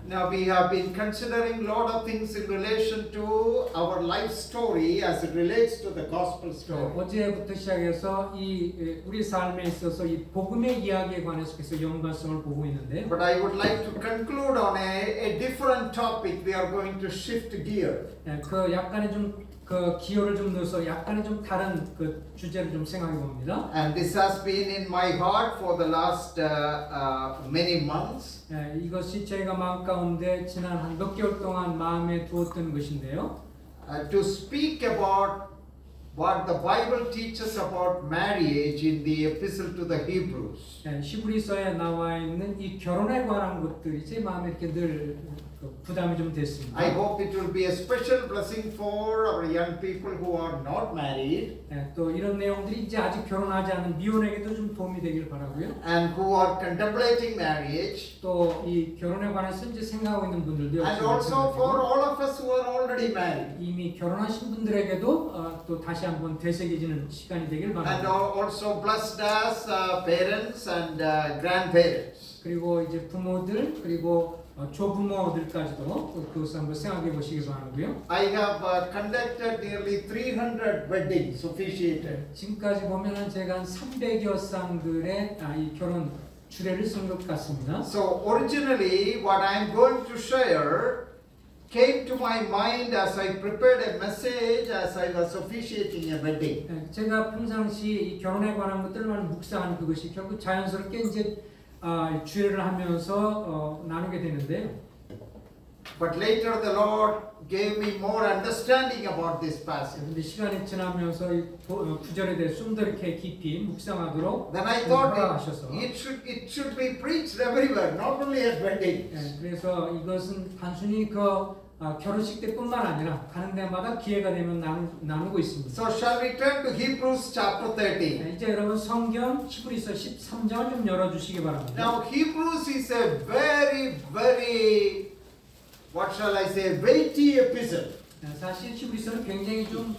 Now we have been considering a lot of things in relation to our life story as it relates to the gospel story. 어제부터 시작해서 우리 삶에 있어서 이 복음의 이야기에 관해서 계속 연관성을 보고 있는데요. But I would like to conclude on a different topic. We are going to shift gear. 그 약간의 좀 그 기호를 좀 넣어서 약간의 좀 다른 그 주제를 좀 생각해 봅니다. And this has been in my heart for the last many months. 이것이 저희가 마음 가운데 지난 한 몇 개월 동안 마음에 두었던 것인데요. To speak about what the Bible teaches about marriage in the epistle to the Hebrews. 히브리서에 나와 있는 이 결혼에 관한 것들이 제 마음에 이렇게 늘 부담이 좀 됐습니다. I hope it will be a special blessing for our young people who are not married. 또 이런 내용들이 이제 아직 결혼하지 않은 미혼에게도 좀 도움이 되길 바라고요. And who are contemplating marriage. 또 이 결혼에 관해서 이제 생각하고 있는 분들도 And also for all of us who are already married. 이미 결혼하신 분들에게도 또 다시 한번 되새겨지는 시간이 되길 And 바랍니다. also blessed as parents and grandparents. 그리고 이제 부모들 그리고 조부모들까지도 그것을 한번 생각해 보시기 바라고요. I have conducted nearly 300 weddings officiated. 지금까지 보면은 제가 한 300여 쌍들의 이 결혼 주례를 쓴 것 같습니다. So originally what I am going to share came to my mind as I prepared a message as I was officiating a wedding. 제가 평상시 이 결혼에 관한 것들만 묵상하는 그것이 결국 자연스럽게 이제 주례를 하면서 나누게 되는데요. But later the Lord gave me more understanding about this passage. 근데 시간이 지나면서 이 구절에 대해 좀 더 이렇게 깊이 묵상하도록 Then I thought 허락하셔서 it should be preached everywhere, not only at weddings. 그래서 이것은 단순히 결혼식 때뿐만 아니라 가는 데마다 기회가 되면 나누고 있습니다. So shall we turn to Hebrews chapter 13? 이제 여러분 성경 히브리서 13장을 좀 열어주시기 바랍니다. Now Hebrews is a very what shall I say, weighty epistle. 사실 히브리서는 굉장히 좀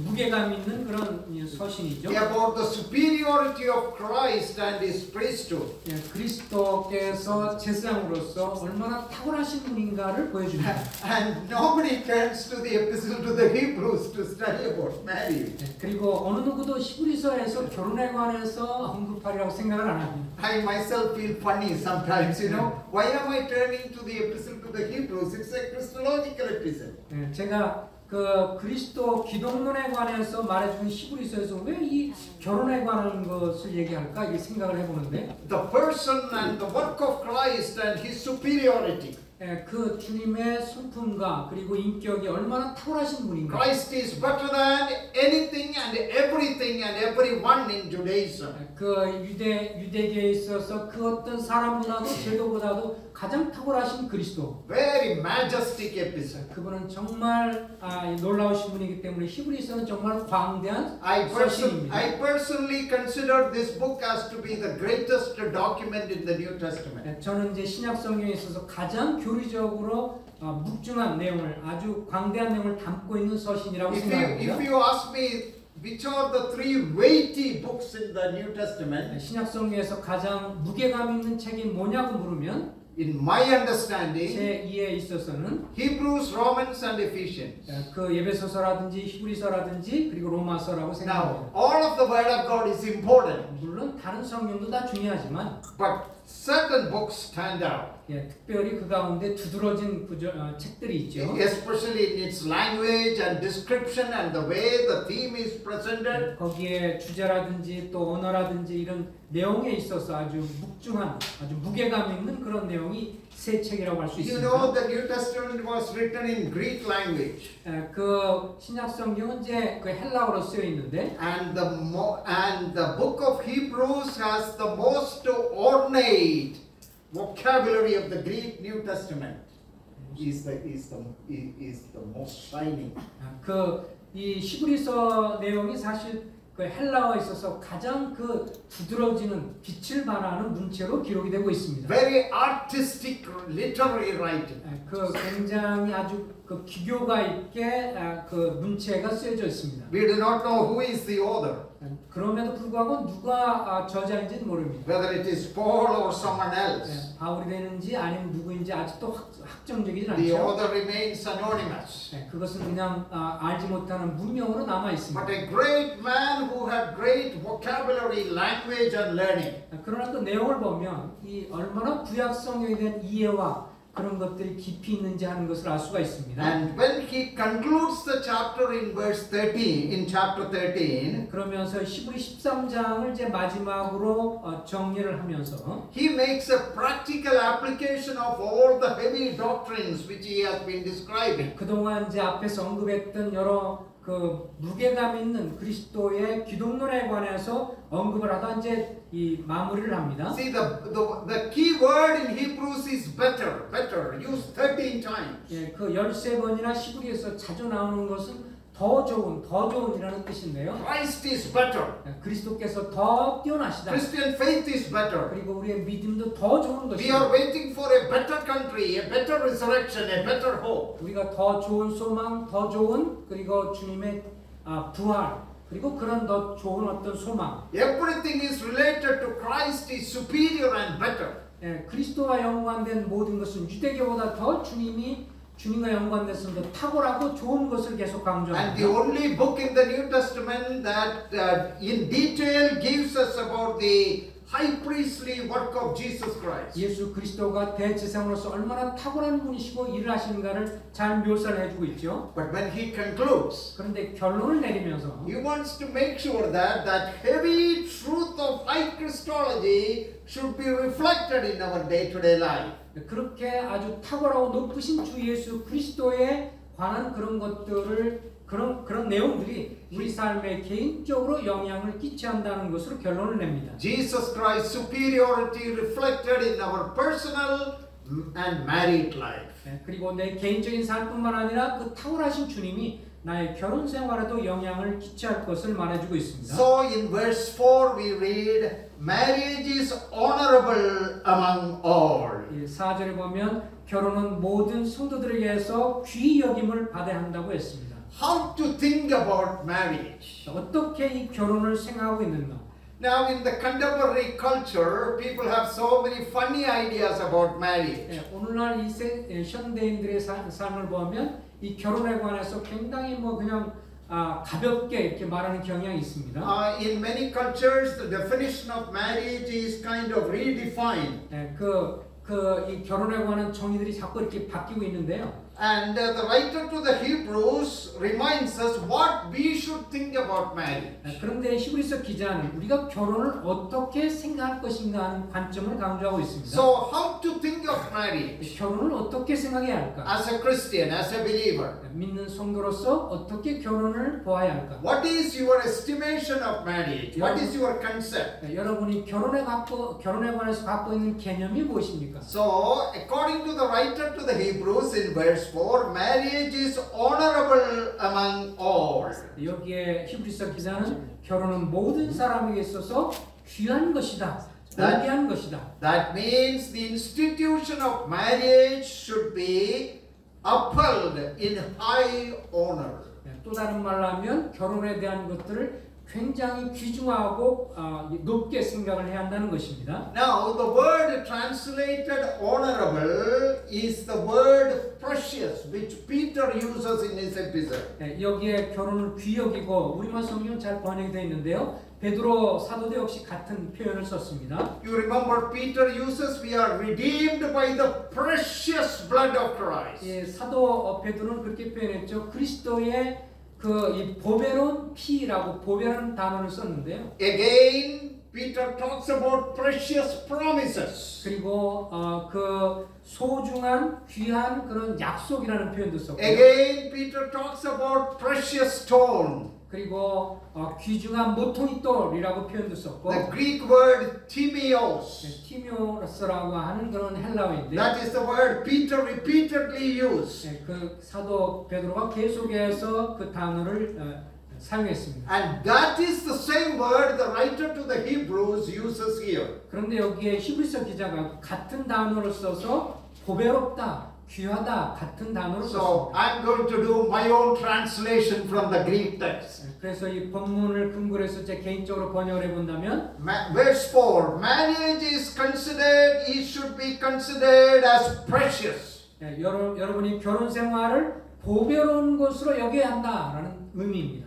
무게감 있는 그런 서신이죠. About the superiority of Christ and His priesthood. 그리스도께서 제사장으로서 얼마나 탁월하신 분인가를 보여줍니다. And nobody turns to the epistle to the Hebrews to study about marriage. 그리고 어느 누구도 히브리서에서 결혼에 관해서 언급하리라고 생각을 안 합니다. I myself feel funny sometimes, you know. Why am I turning to the epistle to the Hebrews? It's a Christological epistle. 제가 그리스도 기독론에 관해서 말해주는 히브리서에서 왜 이 결혼에 관한 것을 얘기할까 이게 생각을 해보는데. The person and the work of Christ and His superiority. 그 주님의 성품과 그리고 인격이 얼마나 탁월하신 분인가. Christ is better than anything and everything and everyone in Judaism. 그 유대계에 있어서 그 어떤 사람보다도 제도보다도 가장 탁월하신 그리스도. Very majestic epistle. 그분은 정말 놀라우신 분이기 때문에 히브리서는 정말 광대한 서신입니다. I personally consider this book as to be the greatest document in the New Testament. 저는 이제 신약 성경에 있어서 가장 교리적으로 묵중한 내용을 아주 광대한 내용을 담고 있는 서신이라고 생각합니다. If you ask me which are the three weighty books in the New Testament, 신약 성경에서 가장 무게감 있는 책이 뭐냐고 물으면 in my understanding, 제 이해에 있어서는 Hebrews, Romans, and Ephesians. 그 예배소서라든지 히브리서라든지 그리고 로마서라고 생각합니다. Now, all of the Word of God is important. 물론 다른 성경도 다 중요하지만, but certain books stand out. 특별히 그 가운데 두드러진 책들이 있죠. Especially in its language and description and the way the theme is presented. 거기에 주제라든지 또 언어라든지 이런 내용에 있어서 아주 묵중한, 아주 무게감 있는 그런 내용이 새 책이라고 할 수 있습니다. You know, the New Testament was written in Greek language. 그 신약 성경은 이제 그 헬라어로 쓰여 있는데, and the book of Hebrews has the most ornate vocabulary of the Greek New Testament. Is the most shining. 이 히브리서 내용이 사실 그 헬라어에 있어서 가장 그 두드러지는 빛을 발하는 문체로 기록이 되고 있습니다. Very artistic literary writing. 그 굉장히 아주 그 기교가 있게 그 문체가 쓰여져 있습니다. We do not know who is the author. 그럼에도 불구하고 누가 저자인지는 모릅니다. whether it is Paul or someone else. 바울이 되는지 아니면 누구인지 아직도 확정적이진 The 않죠. author remains anonymous. 그것은 그냥 알지 못하는 무명으로 남아 있습니다. But a great man who had great vocabulary, language, and learning. 그러나 그 내용을 보면 이 얼마나 구약 성경에 대한 이해와 그런 것들이 깊이 있는지 하는 것을 알 수가 있습니다. And when he concludes the chapter in verse 13, in chapter 13, 그러면서 히브리 13장을 이제 마지막으로 정리를 하면서 he makes a practical application of all the heavy doctrines which he has been describing. 그동안 이제 앞에서 언급했던 여러 그 무게감 있는 그리스도의 기독론에 관해서 언급을 하다 이제 이 마무리를 합니다. See, the key word in Hebrews is better, better, used 13 times. 그 13번이나 히브리에서 자주 나오는 것은 더 좋은이라는 뜻인데요. Christ is better. 그리스도께서 더 뛰어나시다. Christian faith is better. 그리고 우리의 믿음도 더 좋은 We 것이다. are waiting for a better country, a better resurrection, a better hope. 우리가 더 좋은 소망, 더 좋은 그리고 주님의 부활 그리고 그런 더 좋은 어떤 소망. Everything is related to Christ is superior and better. 그리스도와 연관된 모든 것은 유대교보다 더 주님과 연관돼서 더 탁월하고 좋은 것을 계속 And the 강조합니다. only book in the New Testament that in detail gives us about the high priestly work of Jesus Christ. 예수 그리스도가 대제사장으로서 얼마나 탁월한 분이시고 일을 하시는가를 잘 묘사를 해주고 있죠. But when he concludes, 그런데 결론을 내리면서 he wants to make sure that heavy truth of high Christology should be reflected in our day-to-day life. 그렇게 아주 탁월하고 높으신 주 예수 그리스도에 관한 그런 것들을 그런 내용들이 우리 삶에 개인적으로 영향을 끼쳐야 한다는 것으로 결론을 냅니다. Jesus Christ's superiority reflected in our personal and married life. 그리고 내 개인적인 삶뿐만 아니라 그 탁월하신 주님이 나의 결혼 생활에도 영향을 끼쳐야 할 것을 말해주고 있습니다. So in verse 4 we read, marriage is honorable among all. 4절에 보면 결혼은 모든 성도들에게서 귀히 여김을 받아야 한다고 했습니다. How to think about marriage? 어떻게 이 결혼을 생각하고 있는가? Now in the contemporary culture, people have so many funny ideas about marriage. 오늘날 이 현대인들의 삶을 보면 이 결혼에 관해서 굉장히 그냥 가볍게 이렇게 말하는 경향이 있습니다. In many cultures, the definition of marriage is kind of redefined. 이 결혼에 관한 정의들이 자꾸 이렇게 바뀌고 있는데요. And the writer to the Hebrews reminds us what we should think about marriage. 그런데 히브리서 기자는 우리가 결혼을 어떻게 생각할 것인가 하는 관점을 강조하고 있습니다. So how to think of marriage 결혼을 어떻게 생각해야 할까? as a Christian, as a believer? 믿는 성도로서 어떻게 결혼을 보아야 할까? What is your estimation of marriage? What is your concept? 여러분이 결혼에 관해서 갖고 있는 개념이 무엇입니까? So, according to the writer to the Hebrews in verse 4, marriage is honorable among all. 여기에 히브리서 기자는 결혼은 모든 사람에게 있어서 귀한 것이다, 존귀한 것이다. That means the institution of marriage should be upheld in high honor. 또 다른 말로 하면 결혼에 대한 것들을 굉장히 귀중하고 높게 생각을 해야 한다는 것입니다. Now, the word translated honorable is the word precious, which Peter uses in his epistle. 여기에 결혼을 귀히 여기고 우리말 성경은 잘 번역이 되어 있는데요. 베드로 사도도 역시 같은 표현을 썼습니다. You remember Peter uses, we are redeemed by the precious blood of Christ. 사도 베드로는 그렇게 표현했죠. 그리스도의 이 보배로운 피라고 보배라는 단어를 썼는데요. Again, Peter talks about precious promises. 그리고 그 소중한 귀한 그런 약속이라는 표현도 썼고. Again, Peter talks about precious stone. 그리고 귀중한 모토이돌이라고 표현도 썼고. The Greek word timios. 티미오스라고 하는 그런 헬라어인데. That is the word Peter repeatedly used. 그 사도 베드로가 계속해서 그 단어를 사용했습니다. And that is the same word the writer to the Hebrews uses here. 그런데 여기에 히브리서 기자가 같은 단어를 써서 보배롭다, 귀하다 같은 단어로 So 썼습니다. I'm going to do my own translation from the Greek text. 그래서 이 본문을 근거로 해서 제 개인적으로 번역을 해본다면 Verse 4, marriage is considered, it should be considered as precious. 여러분이 결혼 생활을 보배로운 것으로 여겨야 한다라는 의미입니다.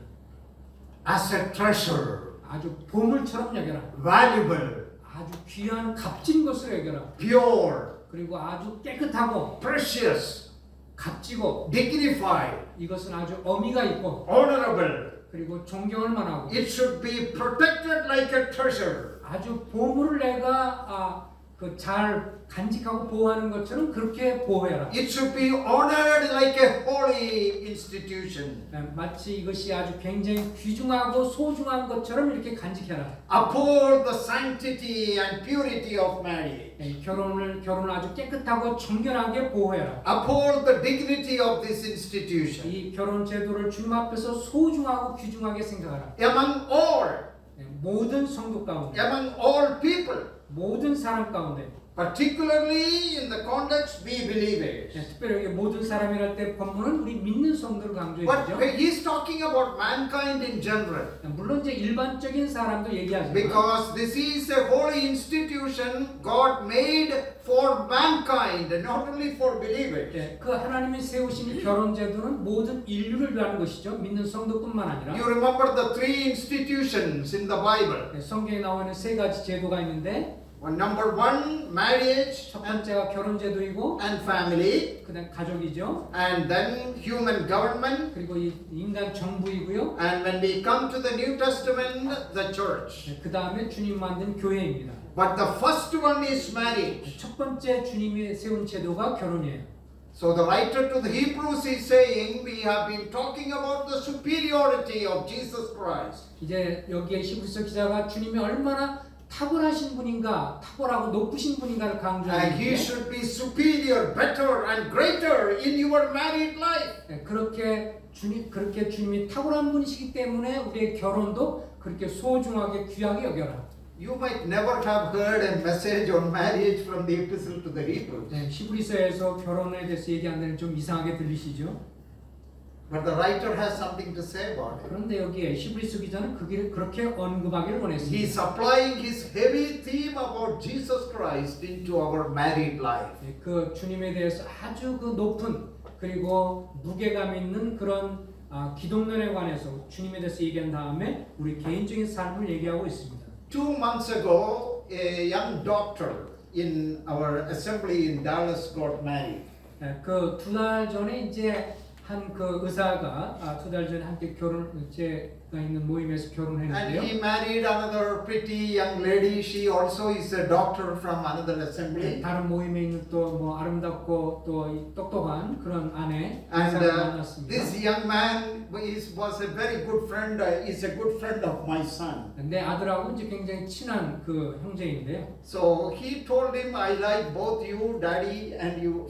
As a treasure, 아주 보물처럼 여겨라. valuable, 아주 귀한 값진 것으로 여겨라. pure, 그리고 아주 깨끗하고 precious, 값지고 dignified, 이것은 아주 어미가 있고 honorable. 그리고 존경을 만하고 It should be protected like a treasure. 아주 보물을 내가 잘 간직하고 보호하는 것처럼 그렇게 보호해라. It should be honored like a holy institution. 마치 이것이 아주 굉장히 귀중하고 소중한 것처럼 이렇게 간직해라. Uphold the sanctity and purity of marriage. 결혼을 아주 깨끗하고 정결하게 보호해라. Uphold the dignity of this institution. 이 결혼 제도를 주님 앞에서 소중하고 귀중하게 생각하라. Among all, 모든 성도 가운데, among all people, 모든 사람 가운데, particularly in the context we believers. 특별히 여기 모든 사람이랄 때 본문은 우리 믿는 성도를 강조해 But 주죠. he's talking about mankind in general. 물론 이제 일반적인 사람도 얘기하지만 Because this is a holy institution God made for mankind, not only for believers. 그 하나님이 세우신 이 결혼 제도는 모든 인류를 위한 것이죠. 믿는 성도뿐만 아니라. You remember the three institutions in the Bible. 성경에 나와 있는 세 가지 제도가 있는데 Number one, marriage 첫 번째가 결혼 제도이고 and family, 그다음 가족이죠. and then human government, 그리고 이 인간 정부이고요. and when we come to the New Testament, the church. 그다음에 주님 만든 교회입니다. But the first one is marriage. 첫 번째 주님이 세운 제도가 결혼이에요. So the writer to the Hebrews is saying we have been talking about the superiority of Jesus Christ. 이제 여기에 히브리서 기자가 주님이 얼마나 탁월하신 분인가, 탁월하고 높으신 분인가를 And 강조하는데 he should be superior, better and greater in your married life. 그렇게 주님이 탁월한 분이시기 때문에 우리의 결혼도 그렇게 소중하게 귀하게 여겨라. You might never have heard a message on marriage from the epistle to the Hebrews. 히브리서에서 결혼에 대해서 얘기하는 좀 이상하게 들리시죠? But the writer has something to say about it. 그런데 여기에 히브리서 기자는 그렇게 언급하기를 원했습니다. He is applying his heavy theme about Jesus Christ into our married life. 그 주님에 대해서 아주 그 높은 그리고 무게감 있는 그런 기독론에 관해서 주님에 대해서 얘기한 다음에 우리 개인적인 삶을 얘기하고 있습니다. 2 months ago, a young doctor in our assembly in Dallas got married. 그 2달 전에 이제 한 그 의사가 2달 전에 함께 제가 있는 모임에서 And 결혼했는데요. he married another pretty young lady. She also is a doctor from another assembly. 다른 모임에 있는 또 뭐 아름답고 또 똑똑한 그런 아내 And 의사를 만났습니다. this young man was a very good friend. Is a good friend of my son. 내 아들하고 이제 굉장히 친한 그 형제인데요. So he told him, "I like both you, daddy, and you,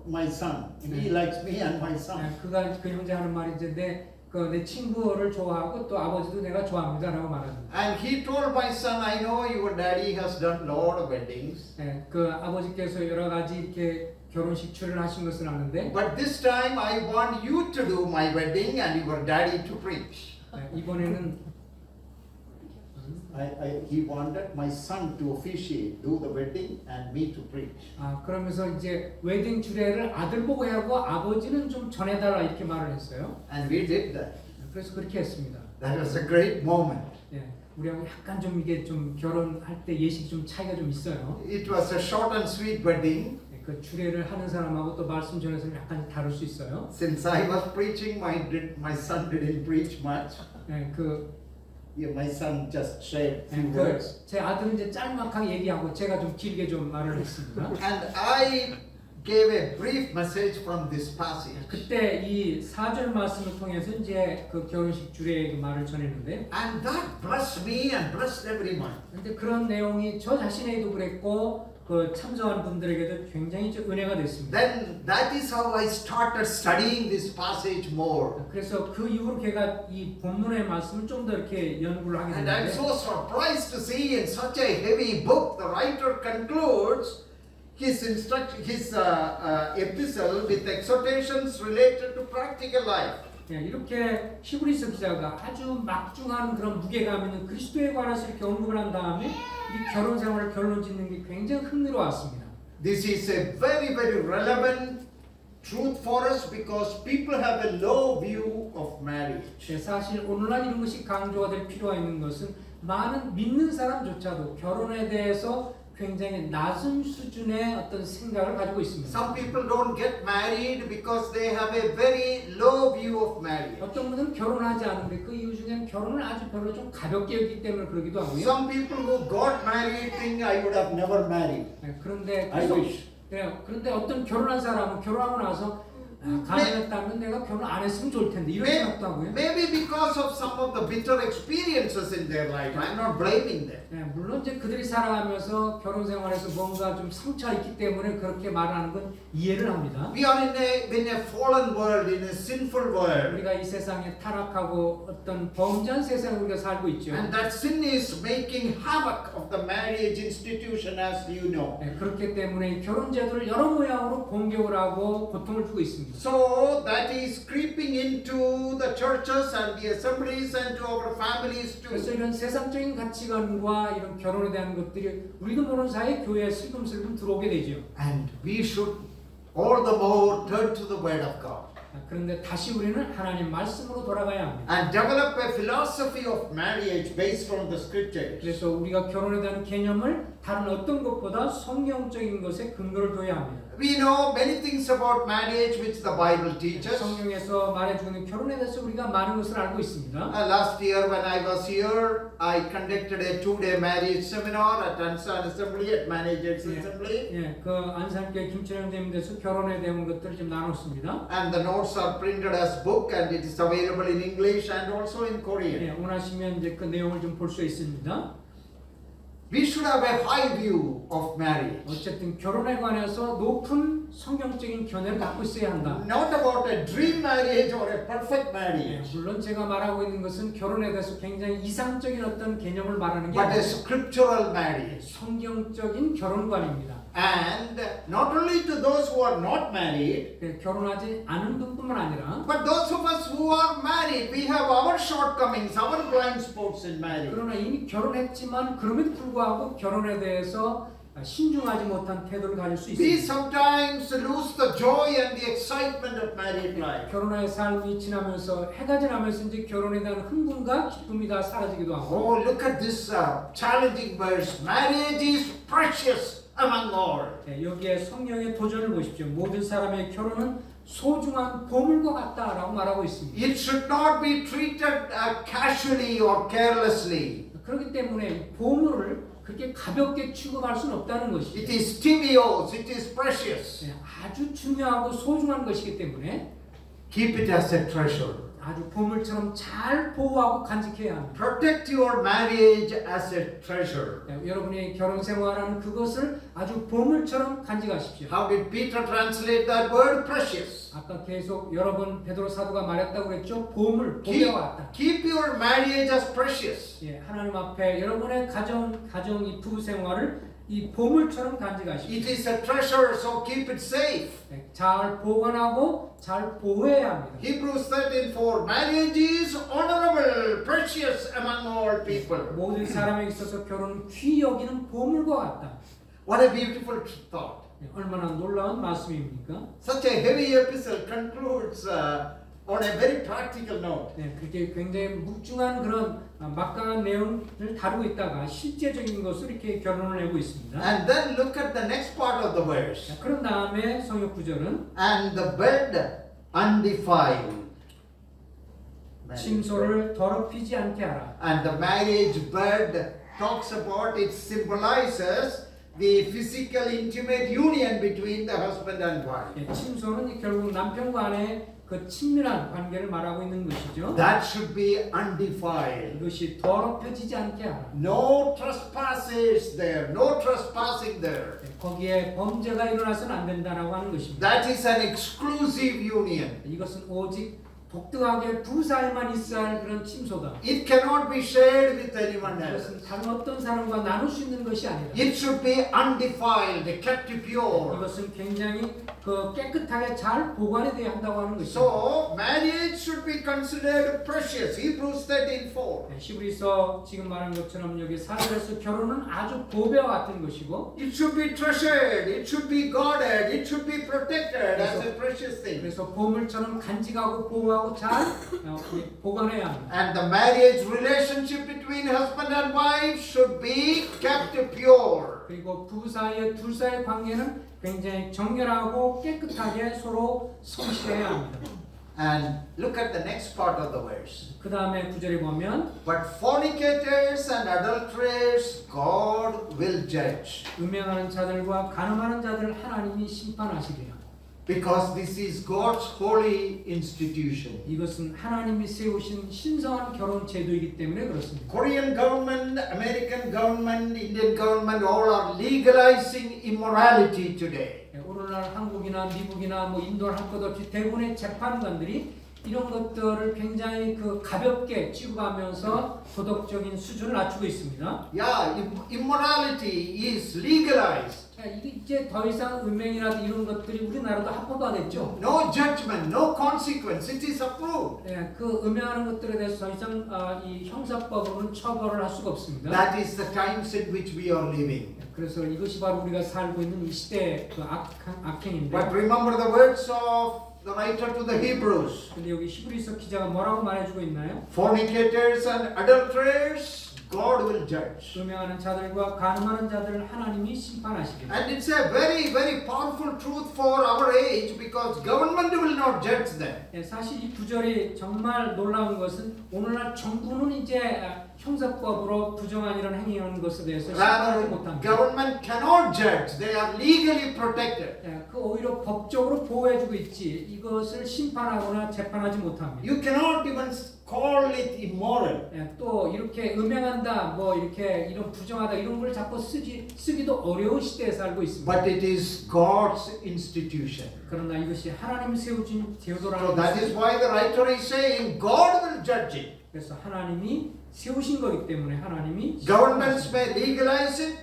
my son. He likes me and my son." 그가 그 형제 하는 말이 이제 내 친구를 좋아하고 또 아버지도 내가 좋아합니다라고 말합니다. And he told my son, "I know your daddy has done lot of weddings. 그 아버지께서 여러 가지 이렇게 결혼식 출연을 하신 것을 아는데 But this time I want you to do my wedding and your daddy to preach." 이번에는 He wanted my son to officiate, do the wedding, and me to preach. 그러면서 이제 웨딩 주례를 아들 보고 하고 아버지는 좀 전해달라 이렇게 말을 했어요. And we did that. 그래서 그렇게 했습니다. That was a great moment. 우리하고 약간 좀 이게 좀 결혼할 때 예식 좀 차이가 좀 있어요. It was a short and sweet wedding. 그 주례를 하는 사람하고 또 말씀 전하는 사람이 약간 다를 수 있어요. Since I was preaching, my son didn't preach much. My son just shared few words. 제 아들은 이제 짤막하게 얘기하고 제가 좀 길게 좀 말을 했습니다. And I gave a brief message from this passage. 그때 이 4절 말씀을 통해서 이제 그 결혼식 주례의 말을 전했는데, And that blessed me and blessed everyone. 근데 그런 내용이 저 자신에게도 그랬고 그 참석한 분들에게도 굉장히 좀 은혜가 됐습니다. Then that is how I started studying this passage more. 그래서 그 이후로 제가 이 본문의 말씀을 좀 더 이렇게 연구를 하게 And I'm 됐는데, so surprised to see in such a heavy book the writer concludes, his epistle with exhortations related to practical life. 예, 이렇게 히브리서 기자가 아주 막중한 그런 무게감 있는 그리스도에 관해서 이렇게 언급을 한 다음에 이 결혼 생활을 결론 짓는 게 굉장히 흥미로웠습니다. This is a very, very relevant truth for us because people have a low view of marriage. 예, 사실 오늘날 이런 것이 강조가 될 필요가 있는 것은 많은 믿는 사람조차도 결혼에 대해서 굉장히 낮은 수준의 어떤 생각을 가지고 있습니다. Some people don't get married because they have a very low view of marriage. 어떤 분은 결혼하지 않는데 그 이유 중에는 결혼을 아주 별로 좀 가볍게 여기기 때문에 그러기도 하고요. Some people who got married think I would have never married. 네, 그런데 I wish. 그런데 어떤 결혼한 사람은 결혼하고 나서 가능했다면 내가 결혼 안 했으면 좋을 텐데 이런 생각도 하고요. Maybe because of some of the bitter experiences in their life. I'm not blaming them. 네, 물론 이제 그들이 살아가면서 결혼 생활에서 뭔가 좀 상처가 있기 때문에 그렇게 말하는 건 이해를 합니다. We are in a fallen world, in a sinful world. 우리가 이 세상에 타락하고 어떤 범죄한 세상에 우리가 살고 있죠. And that sin is making havoc of the marriage institution, as you know. 네, 그렇기 때문에 결혼 제도를 여러 모양으로 공격을 하고 고통을 주고 있습니다. So that is creeping into the churches and the assemblies and to our families 그래서 too. 이런 세상적인 가치관과 이런 결혼에 대한 것들이 우리도 모르는 사이에 교회에 슬금슬금 들어오게 되죠. And we should all the more turn to the Word of God. 그런데 다시 우리는 하나님 말씀으로 돌아가야 합니다. And develop a philosophy of marriage based on the scriptures. 그래서 우리가 결혼에 대한 개념을 다른 어떤 것보다 성경적인 것에 근거를 둬야 합니다. We know many things about marriage which the Bible teaches. 성경에서 말해주는 결혼에 대해서 우리가 많은 것을 알고 있습니다. Last year when I was here, I conducted a 2-day marriage seminar at Ansan Assembly, at Managers Assembly. 예, 그 안산교회 김철영 대님께서 결혼에 대한 것들을 좀 나눴습니다. And the notes are printed as book and it is available in English and also in Korean. 예, 원하시면 이제 그 내용을 좀 볼 수 있습니다. We should have a high view of marriage. 어쨌든 결혼에 관해서 높은 성경적인 견해를 갖고 있어야 한다. Not about a dream marriage or a perfect 예, marriage, 물론 제가 말하고 있는 것은 결혼에 대해서 굉장히 이상적인 어떤 개념을 말하는 게 but a 아니라 scriptural marriage. 성경적인 결혼관입니다. And not only to those who are not married, 예, 결혼하지 않은 분뿐만 아니라 but those of us who are married, we have our shortcomings, our blind spots in marriage. 그러나 이미 결혼했지만 그럼에도 불구하고 결혼에 대해서 신중하지 못한 태도를 가질 수 We 있습니다. sometimes lose the joy and the excitement of married life. 결혼의 삶이 지나면서 해가 지나면서 이제 결혼에 대한 흥분과 기쁨이 다 사라지기도 하고 Oh, look at this challenging verse. Marriage is precious among all. 예, 여기에 성령의 도전을 보십시오. 모든 사람의 결혼은 소중한 보물과 같다라고 말하고 있습니다. It should not be treated casually or carelessly. 그렇기 때문에 보물을 그렇게 가볍게 취급할 수는 없다는 것이죠. It is timios, it is precious. 예, 아주 중요하고 소중한 것이기 때문에 Keep it as a treasure. 아주 보물처럼 잘 보호하고 간직해야 합니다. Protect your marriage as a treasure. 예, 여러분이 결혼 생활하는 그것을 아주 보물처럼 간직하십시오. How did Peter translate that word? Precious. 아까 계속 여러 번 베드로 사도가 말했다고 그랬죠. 보물, Keep, 보배와 같다. keep your marriage as precious. 예, 하나님 앞에 여러분의 가정이 부부 생활을 이 보물처럼 간직하십시오. It is a treasure, so keep it safe. 예, 잘 보관하고 잘 보호해야 합니다. Hebrews 13:4 Marriage is honorable, precious among all people. 모든 사람에게 있어서 결혼은 귀히 여기는 보물과 같다. What a beautiful thought. 예, 얼마나 놀라운 말씀입니까? Such a heavy epistle concludes on a very practical note. 네, 그렇게 굉장히 묵중한 그런 막강한 내용을 다루고 있다가 실제적인 것을 이렇게 결론을 내고 있습니다. And then look at the next part of the verse. 자, 그런 다음에 성역 구절은 And the bed undefiled. 침소를 더럽히지 않게 하라. And the marriage bed talks about, it symbolizes the physical intimate union between the husband and wife. 예, 침소는 결국 남편과 아내의 그 친밀한 관계를 말하고 있는 것이죠. That should be undefiled. 이것이 더럽혀지지 않게 하라. No trespasses there, no trespassing there. 예, 거기에 범죄가 일어나서는 안 된다라고 하는 것입니다. That is an exclusive union. 이것은 오직 독특하게 부부사이만 있어야 할 그런 침소다. It cannot be shared with anyone 이것은 else. 다른 어떤 사람과 나눌 수 있는 것이 아니다. It should be undefiled, kept pure. 이것은 굉장히 깨끗하게 잘 보관이 되어야 한다고 하는 것입니다. So, marriage should be considered precious. Hebrews 13:4. 히브리서 지금 말한 것처럼 여기 사람에서 결혼은 아주 보배와 같은 것이고, It should be treasured, it should be guarded, it should be protected as a precious thing. 그래서 보물처럼 간직하고 보호하고 잘 보관해야 합니다. And the marriage relationship between husband and wife should be kept pure. 그리고 부부 사이의 둘 사이의 관계는 굉장히 정결하고 깨끗하게 서로 성실해야 합니다. And look at the next part of the verse. 그 다음에 구절에 보면 But fornicators and adulterers God will judge. 음행하는 자들과 간음하는 자들 하나님이 심판하시리라. Because this is God's holy institution. 이것은 하나님이 세우신 신성한 결혼 제도이기 때문에 그렇습니다. Korean government, American government, Indian government all are legalizing immorality today. 오늘날 한국이나 미국이나 인도를 할 것 없이 대부분의 재판관들이 이런 것들을 굉장히 가볍게 취급하면서 도덕적인 수준을 낮추고 있습니다. Yeah, immorality is legalized. 이게 이제 더 이상 음행이라든지 이런 것들이 우리나라도 합법화됐죠. No judgment, no consequence. It is approved. 그 음행하는 것들에 대해서 더 이상 이 형사법으로는 처벌을 할 수가 없습니다. That is the times in which we are living. 그래서 이것이 바로 우리가 살고 있는 이 시대의 악행인데. But remember the words of the writer to the Hebrews. 근데 여기 히브리서 기자가 뭐라고 말해주고 있나요? Fornicators and adulterers, God will judge. 음행하는 자들과 간음하는 자들을 하나님이 심판하시리라. And it's a very, very powerful truth for our age because government will not judge them. 사실 이 구절이 정말 놀라운 것은 오늘날 정부는 이제 형사법으로 부정한 이런 행위하는 것에 대해서 심판하지 Rather, 못합니다. government cannot judge. They are legally protected. 그 오히려 법적으로 보호해주고 있지 이것을 심판하거나 재판하지 못합니다. You cannot even call it immoral. 또 이렇게 음행한다, 이렇게 이런 부정하다 이런 걸 자꾸 쓰기도 어려운 시대에 살고 있습니다. But it is God's institution. 그러나 이것이 하나님 세우신 제도라는 So that is why the writer is saying God will judge it. 그래서 하나님이 세우신 거기 때문에 하나님이 Governments may legalize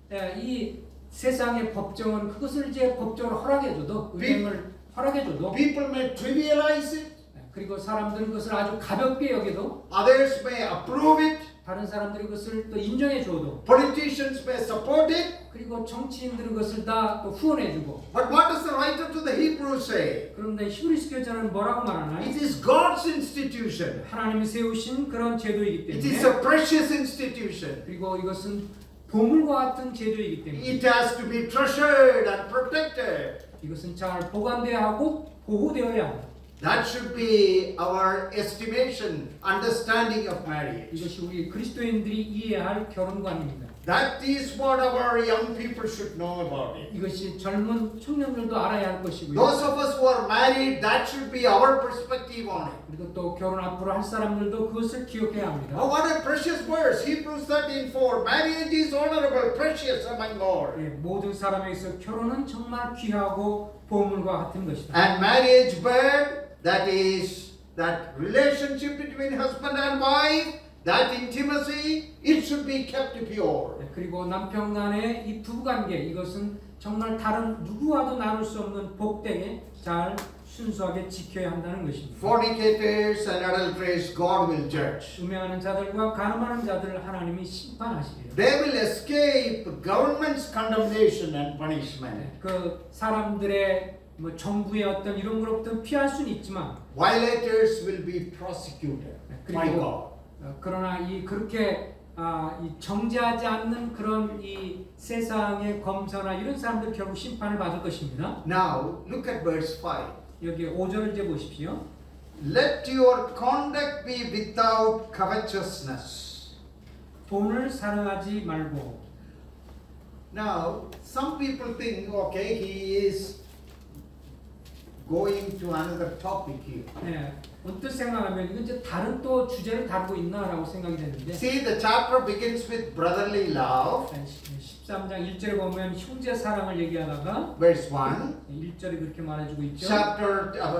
it. 이 세상의 법정은 그것을 이제 법적으로 허락해줘도 음행을 허락해줘도 People may trivialize it. 그리고 사람들은 그것을 아주 가볍게 여겨도 Others may approve it. 다른 사람들이 그것을 또 인정해줘도 Politicians may support it. 그리고 정치인들은 그것을 다 또 후원해주고. But what does the writer to the Hebrews say? 그런데 히브리서 교자는 뭐라고 말하나요? It is God's institution. 하나님이 세우신 그런 제도이기 It is 때문에 a precious institution. 그리고 이것은 보물과 같은 제도이기 때문에 It has to be treasured and protected. 이것은 잘 보관되어야 하고 보호되어야 합니다. That should be our estimation, understanding of marriage. 이것이 우리 그리스도인들이 이해할 결혼관입니다. That is what our young people should know about it. 이것이 젊은 청년들도 알아야 할 것이고요. Those of us who are married, that should be our perspective on it. 그리고 또 결혼 앞으로 할 사람들도 그것을 기억해야 합니다. Oh, what a precious verse, Hebrews 13:4. Marriage is honorable, precious among all. 모든 사람에게서 결혼은 정말 귀하고 보물과 같은 것이다. And marriage bed, that is that relationship between husband and wife, that intimacy, it should be kept pure. 그리고 남편 간의 이 부부관계 이것은 정말 다른 누구와도 나눌 수 없는 복되게 잘 순수하게 지켜야 한다는 것입니다. Fornicators and adulterers, God will judge. 음행하는 자들과 간음하는 자들을 하나님이 심판하시리라. They will escape government's condemnation and punishment. 그 사람들의 정부의 어떤 이런 것부터 피할 수는 있지만 Violators will be prosecuted by God. 그리고 그러나 그렇게 이 정죄하지 않는 그런 이 세상의 검사나 이런 사람들 결국 심판을 받을 것입니다. Now look at verse 5. 여기 5절을 이제 보십시오. Let your conduct be without covetousness. 돈을 사랑하지 말고. Now some people think, okay, he is going to another topic here. 언뜻 생각하면 이건 이제 다른 또 주제를 다루고 있나라고 생각이 되는데 See, the chapter begins with brotherly love, 13장 1절에 보면 형제 사랑을 얘기하다가 verse 1. 1절에 그렇게 말해주고 있죠.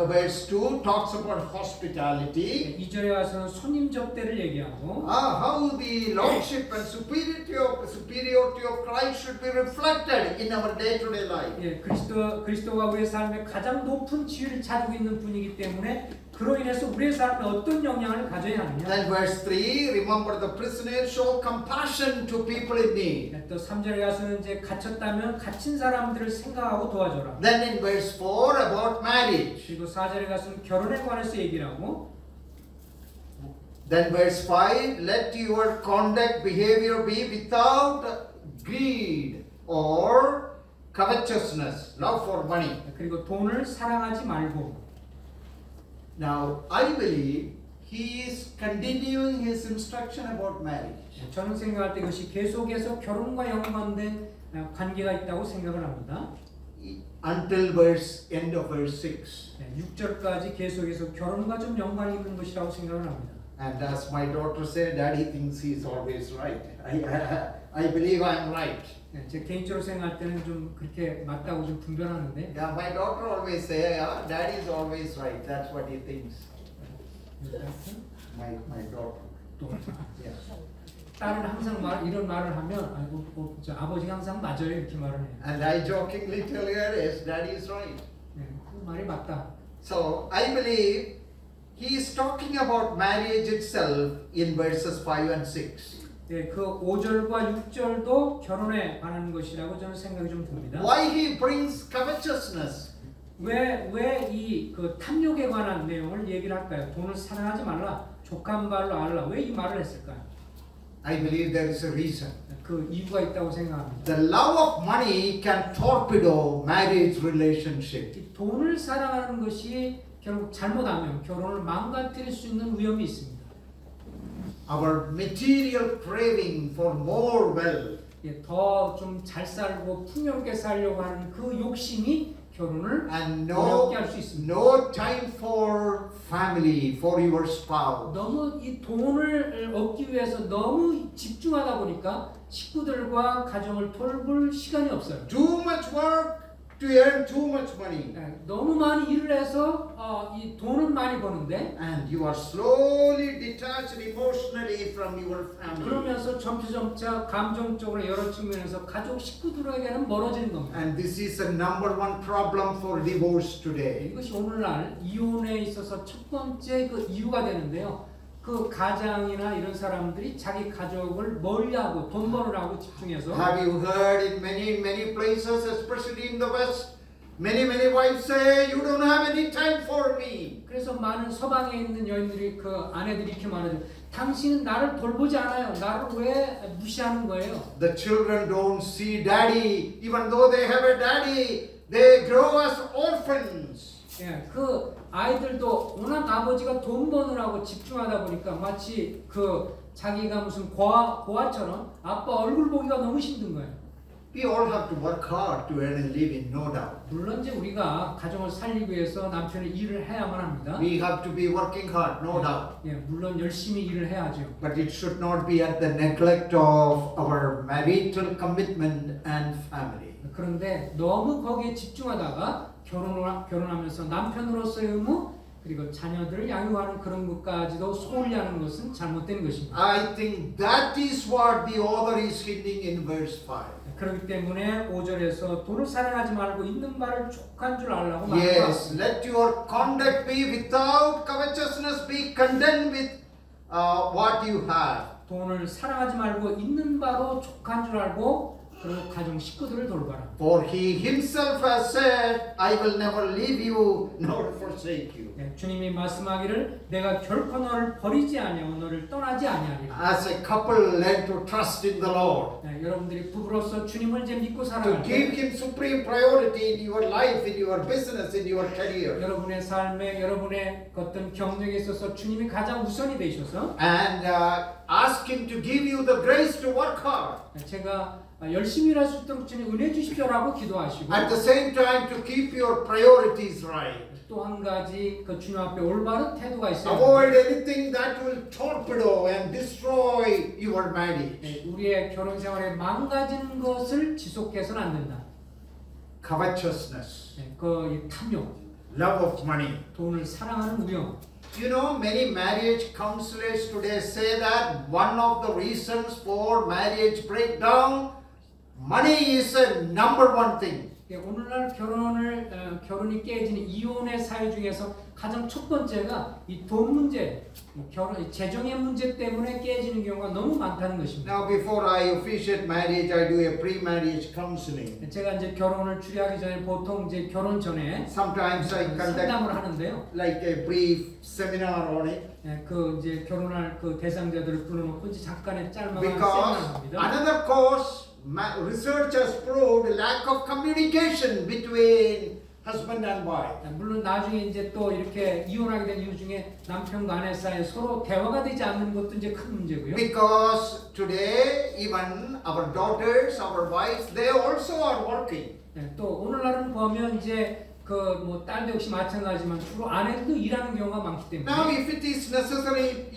Verse 2 talks about hospitality. 2절에 와서는 손님 접대를 얘기하고 How the lordship and superiority of Christ should be reflected in our day-to-day life. 예, 그리스도가 우리의 삶에 가장 높은 지위를 가지고 있는 분이기 때문에 그로 인해서 우리의 삶에 어떤 영향을 가져야 하느냐. Then verse 3, remember the prisoners, show compassion to people in need. 또 3절에 가서는 이제 갇혔다면 갇힌 사람들을 생각하고 도와줘라. Then in verse 4 about marriage. 그리고 4절에 가서는 결혼에 관해서 얘기를 하고 Then verse 5, let your conduct, behavior be without greed or covetousness, love for money. 그리고 돈을 사랑하지 말고. Now, I believe he is continuing his instruction about marriage. 저는 생각할 때 이것이 계속해서 결혼과 연관된 관계가 있다고 생각을 합니다. Until end of verse 6. 6절까지 계속해서 결혼과 좀 연관이 있는 것이라고 생각을 합니다. And as my daughter said, Daddy thinks he is always right. I believe I am right. 제 개인적으로 생각할 때는 좀 그렇게 맞다고 좀 분별하는데. Yeah, my daughter always say, yeah, Daddy is always right. That's what he thinks. My daughter. Yeah. 딸은 항상 이런 말을 하면 아이고 저 아버지가 항상 맞아요 이렇게 말을 해요. And I jokingly tell her, yes, Daddy is right. 그 말이 맞다. So I believe he is talking about marriage itself in verses 5 and 6. 그 5절과 6절도 결혼에 관한 것이라고 저는 생각이 좀 듭니다. Why he brings covetousness? 왜 이 그 탐욕에 관한 내용을 얘기를 할까요? 돈을 사랑하지 말라, 족한 발로 알라. 왜 이 말을 했을까요? I believe there is a reason. 그 이유가 있다고 생각합니다. The love of money can torpedo marriage relationship. 이 돈을 사랑하는 것이 결국 잘못하면 결혼을 망가뜨릴 수 있는 위험이 있습니다. Our material craving for more wealth. 더 좀 잘 살고 풍요롭게 살려고 하는 그 욕심이 결혼을 And 어렵게 할 수 있습니다. no time for family, for your spouse. 너무 이 돈을 얻기 위해서 너무 집중하다 보니까 식구들과 가정을 돌볼 시간이 없어요. Too much work to earn too much money. 너무 많이 일을 해서 이 돈은 많이 버는데 And you are slowly detached emotionally from your family. 그러면서 점차 감정적으로 여러 측면에서 가족 식구들에게는 멀어지는 겁니다. And this is the number one problem for divorce today. 이것이 오늘날 이혼에 있어서 첫 번째 그 이유가 되는데요. 그 가장이나 이런 사람들이 자기 가족을 멀리하고 돈 벌으라고 집중해서 Have you heard in many places, especially in the West, many wives say, you don't have any time for me. 그래서 많은 서방에 있는 여인들이 그 아내들이 이렇게 말하죠. 당신은 나를 돌보지 않아요. 나를 왜 무시하는 거예요? The children don't see daddy, even though they have a daddy, they grow as orphans. 그 아이들도 워낙 아버지가 돈 버느라고 집중하다 보니까 마치 그 자기가 무슨 고아처럼 아빠 얼굴 보기가 너무 힘든 거예요. We all have to work hard to earn a living, no doubt. 물론 이제 우리가 가정을 살리기 위해서 남편이 일을 해야만 합니다. We have to be working hard, no doubt. 물론 열심히 일을 해야죠. But it should not be at the neglect of our marital commitment and family. 그런데 너무 거기에 집중하다가 결혼하면서 남편으로서의 의무 그리고 자녀들을 양육하는 그런 것까지도 소홀히 하는 것은 잘못된 것입니다. I think that is what the author is hinting in verse 5. 그렇기 때문에 5절에서 돈을 사랑하지 말고 있는 바를 족한 줄 알라고 말하고 Yes, let your conduct be without covetousness, be content with what you have. 돈을 사랑하지 말고 있는 바로 족한 줄 알고 그리고 가정 식구들을 돌봐라. For he himself has said, I will never leave you nor forsake you. 주님이 말씀하기를 내가 결코 너를 버리지 아니하고 너를 떠나지 아니하리라. As a couple learn to trust in the Lord. 여러분들이 부부로서 주님을 이제 믿고 살아갈 To give 때 him supreme priority in your life, in your business, in your career. 여러분의 삶에 여러분의 어떤 경력에 있어서 주님이 가장 우선이 되셔서 And ask him to give you the grace to work hard. 제가 열심히 일할 수 있도록 주님 은혜 주십시오라고 기도하시고 At the same time, to keep your priorities right. 또 한 가지 그 주님 앞에 올바른 태도가 있어야 Avoid 합니다. anything that will torpedo and destroy your marriage. 우리의 결혼 생활에 망가지는 것을 지속해서는 안 된다. Covetousness, 그 탐욕, love of money. 돈을 사랑하는 우영. You know, many marriage counselors today say that one of the reasons for marriage breakdown, money is a number one thing. 오늘날 결혼이 깨지는 이혼의 사유 중에서 가장 첫 번째가 이 돈 문제, 결혼 재정의 문제 때문에 깨지는 경우가 너무 많다는 것입니다. Now, before I officiate marriage, I do a pre-marriage counseling. 제가 이제 결혼을 주례하기 전에 보통 이제 결혼 전에 Sometimes I conduct 상담을 하는데요. like a brief seminar on it. 그 이제 결혼할 그 대상자들을 불러놓고 이제 잠깐의 짤막한 세미나를 Because 합니다. another cause, research has proved lack of communication between husband and wife. 물론 나중에 이제 또 이렇게 이혼하게 된 이유 중에 남편과 아내 사이에 서로 대화가 되지 않는 것도 이제 큰 문제고요. Because today, even our daughters, our wives, they also are working. 또 오늘날은 보면 이제 그 뭐 딸도 역시 마찬가지지만 주로 아내들도 일하는 경우가 많기 Now, 때문에 if it is necessary,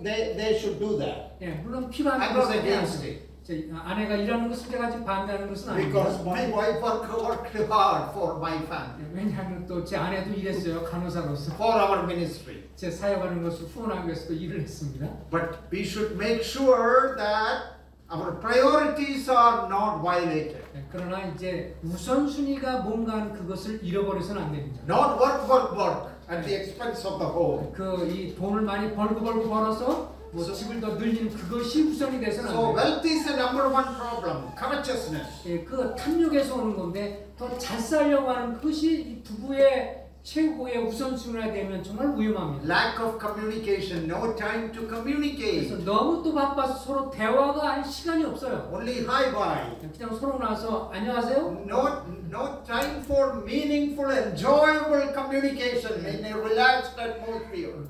they should do that. 물론 필요한 I'm not 것은 against it. 아내가 일하는 것을 제가 지금 반대하는 것은 아닙니다. Because my wife worked hard for my family, 왜냐하면 또 제 아내도 일했어요. 간호사로서 for our ministry. 제 사역하는 것을 후원하기 위해서 또 일을 했습니다. But we should make sure that our priorities are not violated. 그러나 이제 우선순위가 뭔가 하는 그것을 잃어버려서는 안 됩니다. Not work at the expense of the home. 그 이 돈을 많이 벌고 벌어서 뭐 집을 더 늘리는 그것이 우선이 돼서는 안 So 돼요. wealth is the number one problem. Covetousness. 그 탐욕에서 오는 건데 더 잘 살려고 하는 그것이 이 부부의 최고의 우선순위가 되면 정말 위험합니다. Lack of communication. No time to communicate. 그래서 너무 또 바빠서 서로 대화가 할 시간이 없어요. Only hi-bye. 그냥 서로 나와서 안녕하세요. No time for meaningful, enjoyable communication in a relaxed atmosphere.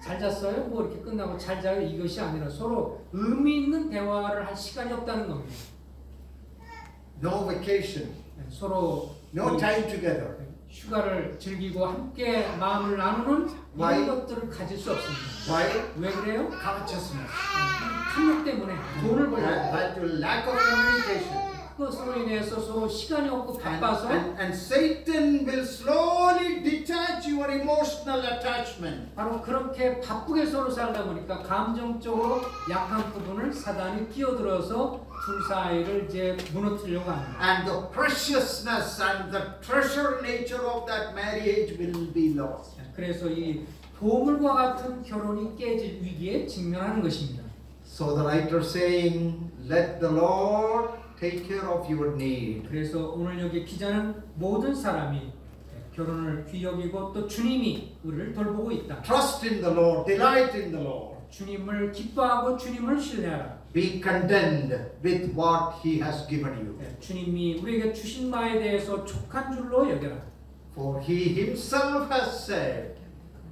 잘 잤어요? 뭐 이렇게 끝나고 잘 자요? 이것이 아니라 서로 의미 있는 대화를 할 시간이 없다는 겁니다. No vacation. 서로 No time together. 휴가를 즐기고 함께 마음을 나누는 Why? 이런 것들을 가질 수 없습니다. Why? 왜 그래요? Covetousness. 탐욕 때문에 돈을 벌려고 That will lack of communication. 그것으로 인해서 서로 시간이 없고 바빠서 And Satan will slowly detach your emotional attachment. 바로 그렇게 바쁘게 서로 살다 보니까 감정적으로 약한 부분을 사단이 끼어들어서 둘 사이를 이제 무너뜨리려고 합니다. And the preciousness and the treasure nature of that marriage will be lost. 그래서 이 보물과 같은 결혼이 깨질 위기에 직면하는 것입니다. So the writer saying, let the Lord take care of your need. 그래서 오늘 여기 기자는 모든 사람이 결혼을 귀히 여기고 또 주님이 우리를 돌보고 있다. Trust in the Lord, delight in the Lord. 주님을 기뻐하고 주님을 신뢰하라. Be content with what He has given you. 주님이 우리에게 주신 바에 대해서 족한 줄로 여겨라. For He Himself has said,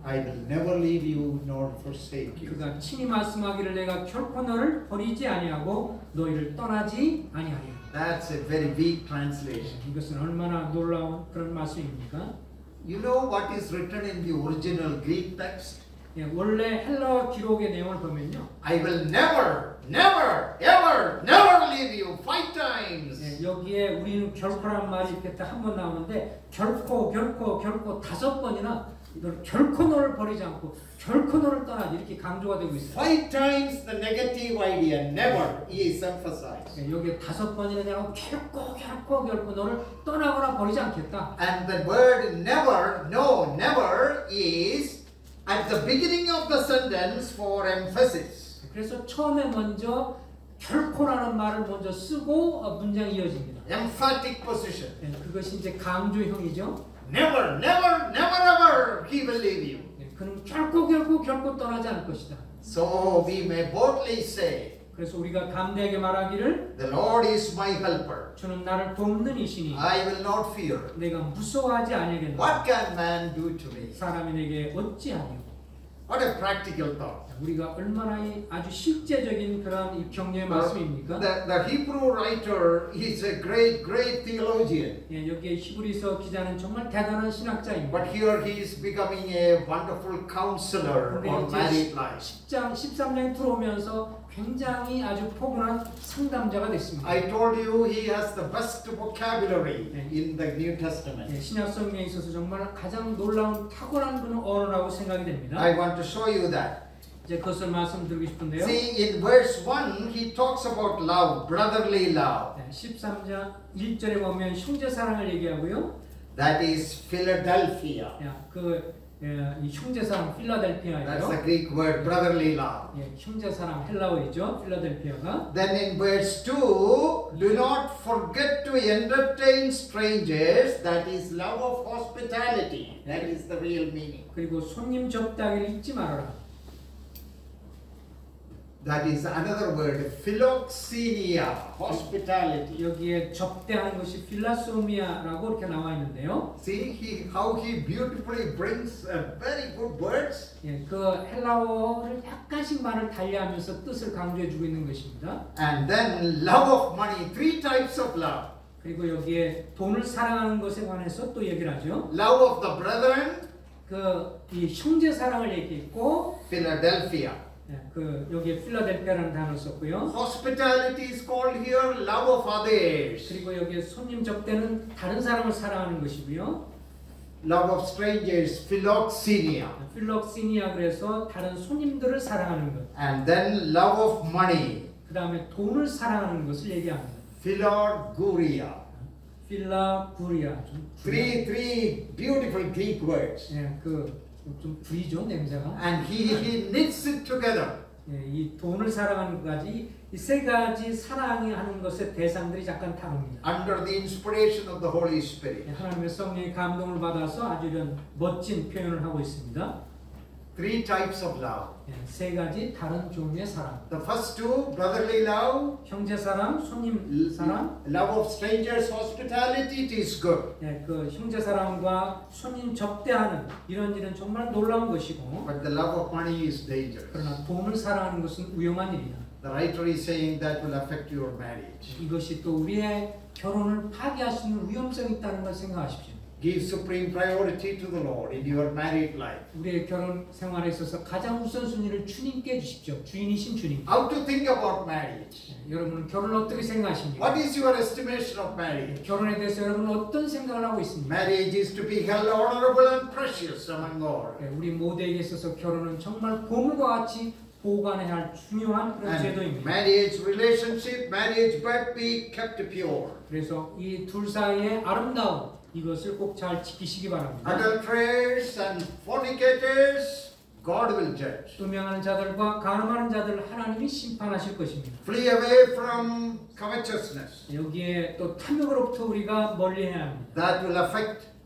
I will never leave you nor forsake you. 그가 친히 말씀하기를 내가 결코 너를 버리지 아니하고 너희를 떠나지 아니하리라. That's a very weak translation. 이것은 얼마나 놀라운 그런 말씀입니까? You know what is written in the original Greek text? 원래 헬라어 기록의 내용을 보면요. I will never, never, ever, never leave you 5 times. 여기에 우리는 결코라는 말이 이렇게 딱 한 번 나오는데 결코 5번이나 너를 결코 너를 버리지 않고 결코 너를 떠나지 이렇게 강조가 되고 있어요. 5 times the negative idea, never, is emphasized. 여기에 5번이나 내가 결코 너를 떠나거나 버리지 않겠다. And the word never, no, never is at the beginning of the sentence for emphasis. 그래서 처음에 먼저 결코라는 말을 먼저 쓰고 문장이 이어집니다. Emphatic position. 그것이 이제 강조형이죠. Never, never, never ever He will leave you. 그는 결코 떠나지 않을 것이다. So we may boldly say, 그래서 우리가 담대하게 말하기를 the Lord is my helper. 주는 나를 돕는 이시니 I will not fear. 내가 무서워하지 아니하겠노라. What can man do to me? 사람이 내게 어찌하리요? What a practical thought. 우리가 얼마나 아주 실제적인 그런 이 격려의 말씀입니까? The Hebrew writer is a great theologian. 예, 여기에 히브리서 기자는 정말 대단한 신학자입니다. But here he is becoming a wonderful counselor on married life. 10장, 13장에 들어오면서 굉장히 아주 포근한 상담자가 됐습니다. I told you he has the best vocabulary in the New Testament. 예, 신약 성경에 있어서 정말 가장 놀라운 탁월한 그런 언어라고 생각이 됩니다. I want to show you that. 이제 그것을 말씀드리고 싶은데요. See, in verse 1, he talks about love, brotherly love. 13장 1절에 보면 형제 사랑을 얘기하고요. That is Philadelphia. 이 형제 사랑 필라델피아예요. That's the Greek word, brotherly love. 예, 형제 사랑 헬라어이죠. 필라델피아가. Then in verse 2, do not forget to entertain strangers. That is love of hospitality. That is the real meaning. 그리고 손님 접대하기를 잊지 말아라. That is another word, philoxenia, hospitality. 여기에 접대하는 것이 필라소미아라고 이렇게 나와 있는데요. See how he beautifully brings very good words. 예, 그 헬라어를 약간씩 말을 달리하면서 뜻을 강조해주고 있는 것입니다. And then love of money, three types of love. 그리고 여기에 돈을 사랑하는 것에 관해서 또 얘기를 하죠. Love of the brethren, 이 형제 사랑을 얘기했고, Philadelphia. 여기에 필라델피아라는 단어를 썼고요. Hospitality is called here love of others. 그리고 여기에 손님 접대는 다른 사람을 사랑하는 것이고요. Love of strangers, philoxenia. 필록시니아 그래서 다른 손님들을 사랑하는 것. And then love of money, 그 다음에 돈을 사랑하는 것을 얘기합니다. philarguria. 필라구리아. Three beautiful Greek words. 예, 좀 불이죠 냄새가. And he knits it together. 예, 이 돈을 사랑하는 것까지 이 세 가지 사랑이 하는 것의 대상들이 잠깐 다릅니다. Under the inspiration of the Holy Spirit. 예, 하나님의 성령의 감동을 받아서 아주 이런 멋진 표현을 하고 있습니다. Three types of love. 예, 세 가지 다른 종류의 사랑. The first two, brotherly love, 형제 사랑, 손님 사랑. love of strangers, hospitality, it is good. 예, 그 형제 사랑과 손님 접대하는 이런 일은 정말 놀라운 것이고. But the love of money is dangerous. 그러나 돈을 사랑하는 것은 위험한 일이다. The writer is saying that will affect your marriage. 이것이 또 우리의 결혼을 파괴할 수 있는 위험성이 있다는 걸 생각하십시오. Give supreme priority to the Lord in your married life. 우리의 결혼 생활에 있어서 가장 우선순위를 주님께 주십시오. 주인이신 주님. How to think about marriage? 여러분은 결혼을 어떻게 생각하십니까? What is your estimation of marriage? 결혼에 대해서 여러분은 어떤 생각을 하고 있습니까? Marriage is to be held honorable and precious among all. 우리 모두에게 있어서 결혼은 정말 보물과 같이 보관해야 할 중요한 그런 And 제도입니다. marriage relationship, marriage bed be kept pure. 그래서 이 둘 사이의 아름다움 이것을 꼭 잘 지키시기 바랍니다. Adulterers and fornicators, God will judge. 음행하는 자들과 간음하는 자들을 하나님이 심판하실 것입니다. Flee away from covetousness. 여기에 또 탐욕으로부터 우리가 멀리해야 합니다. That will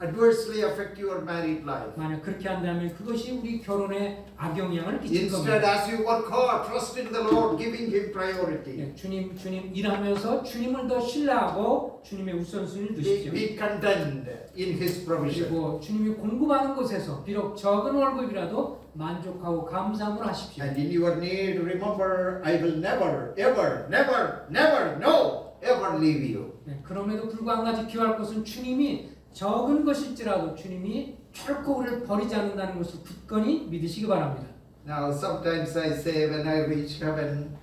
adversely affect your married life. 만약 그렇게 한다면 그것이 우리 결혼에 악영향을 끼칠 Instead, 겁니다. as you work hard, trust in the Lord, giving Him priority. 예, 주님 일하면서 주님을 더 신뢰하고 주님의 우선순위를 두십시오. Be content in His provision. 그리고 주님이 공급하는 곳에서 비록 적은 월급이라도 만족하고 감사함을 하십시오. And in your need, remember, I will never, ever, never, never, no, ever leave you. 예, 그럼에도 불구하고 한 가지 기억할 것은 주님이 적은 것일지라도 주님이 결코 우리를 버리지 않는다는 것을 굳건히 믿으시기 바랍니다. Now, sometimes I say when I reach heaven,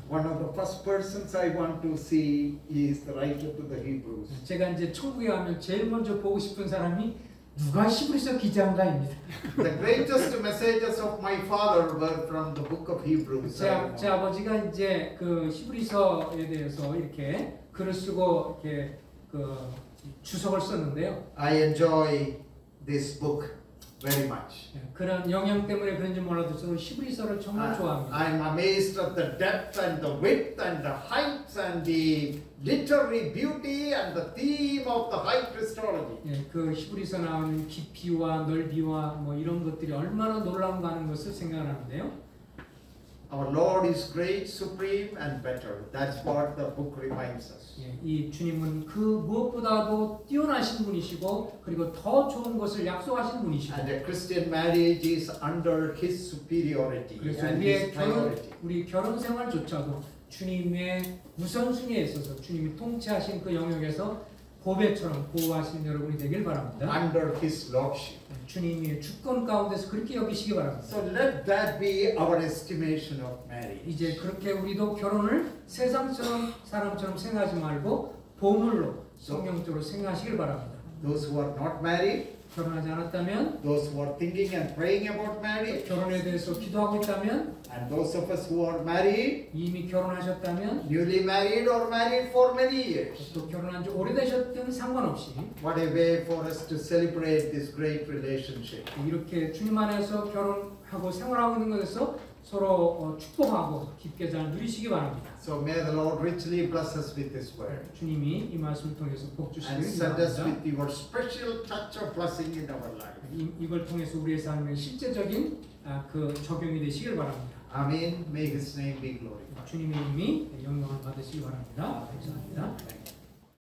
one of the first persons I want to see is the writer to the Hebrews. 제가 이제 천국에 가면 제일 먼저 보고 싶은 사람이 누가 히브리서 기자인가입니다. The greatest messages of my father were from the book of Hebrews. 제 아버지가 이제 그 히브리서에 대해서 이렇게 글을 쓰고 이렇게 주석을 썼는데요. I enjoy this book very much. 그런 영향 때문에 그런지 몰라도 저는 히브리서를 정말 좋아합니다. I'm amazed at the depth and the width and the heights and the literary beauty and the theme of the high Christology. 예, 그 히브리서 나오는 깊이와 넓이와 뭐 이런 것들이 얼마나 놀라운가 하는 것을 생각하는데요. Our Lord is great, supreme, and better. That's what the book reminds us. 예, 이 주님은 그 무엇보다도 뛰어나신 분이시고 그리고 더 좋은 것을 약속하신 분이시고 And a Christian marriage is under His superiority 그래서 and His priority. 우리 결혼 생활조차도 주님의 우선순위에 있어서 주님이 통치하신 그 영역에서 보배처럼 보호하시는 여러분이 되길 바랍니다. Under His lordship. 주님의 주권 가운데서 그렇게 여기시기 바랍니다. So let that be our estimation of marriage. 이제 그렇게 우리도 결혼을 세상처럼 사람처럼 생각하지 말고 보물로 성경적으로 생각하시길 바랍니다. Those who are not married, 결혼하지 않았다면, those who are thinking and praying about marriage, 결혼에 대해서 기도하고 있다면, and those of us who are married, 이미 결혼하셨다면, newly married or married for many years. 또 결혼한 지 오래되셨든 상관없이 What a way for us to celebrate this great relationship. 이렇게 주님 안에서 결혼하고 생활하고 있는 것에서 서로 축복하고 깊게 잘 누리시기 바랍니다. So may the Lord richly bless us with His word 주님이 이 말씀을 통해서 복 주시길 and send us 바랍니다. with your special touch of blessing in our life. 이걸 통해서 우리의 삶에 실제적인 그 적용이 되시길 바랍니다. Amen. May His name be glorified. 주님의 이름이 영광을 받으시기 바랍니다. 감사합니다.